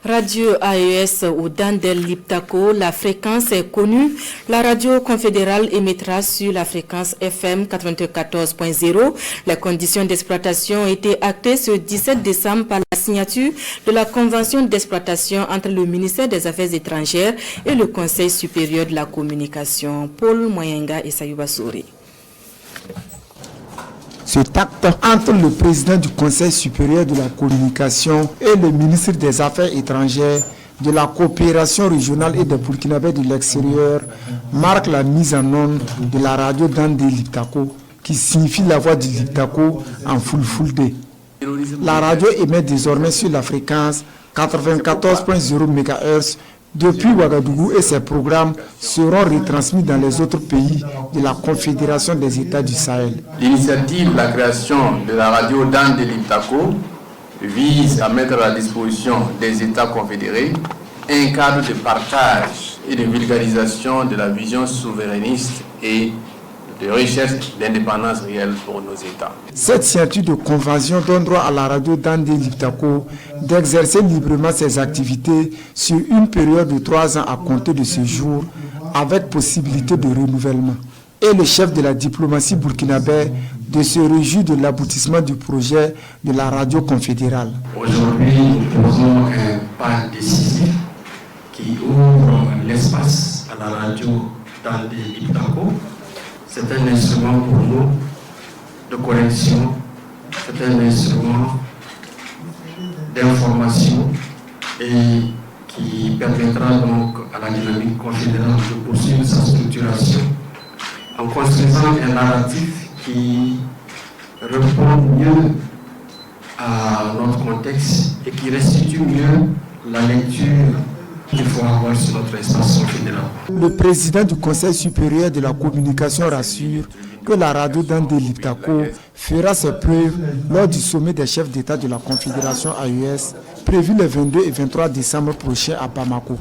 Radio AES ou Dandel Liptako, la fréquence est connue. La radio confédérale émettra sur la fréquence FM 94.0. Les conditions d'exploitation ont été actées ce 17 décembre par la signature de la convention d'exploitation entre le ministère des Affaires étrangères et le Conseil supérieur de la communication. Paul Moyenga et Sayouba Souri. Cet acte entre le président du Conseil supérieur de la communication et le ministre des Affaires étrangères, de la coopération régionale et des Burkinabés de l'extérieur marque la mise en onde de la radio Dandel Liptako, qui signifie la voix du Liptako en Fulfulde. La radio émet désormais sur la fréquence 94.0 MHz depuis Ouagadougou et ses programmes seront retransmis dans les autres pays de la Confédération des États du Sahel. L'initiative de la création de la radio Dandel Liptako vise à mettre à la disposition des États confédérés un cadre de partage et de vulgarisation de la vision souverainiste et de recherche d'indépendance réelle pour nos États. Cette signature de convention donne droit à la radio Dandel Liptako d'exercer librement ses activités sur une période de 3 ans à compter de ce jour, avec possibilité de renouvellement. Et le chef de la diplomatie burkinabé de se réjouir de l'aboutissement du projet de la radio confédérale. Aujourd'hui, nous posons un pas décisif qui ouvre l'espace à la radio Dandel Liptako. C'est un instrument pour nous de connexion, c'est un instrument d'information et qui permettra donc à la dynamique confédérale de poursuivre sa structuration en construisant un narratif qui répond mieux à notre contexte et qui restitue mieux la lecture qu'il faut avoir sur notre espace confédéral. Le président du Conseil supérieur de la communication rassure que la radio Dandel Liptako fera ses preuves lors du sommet des chefs d'État de la Confédération AES prévu les 22 et 23 décembre prochains à Bamako.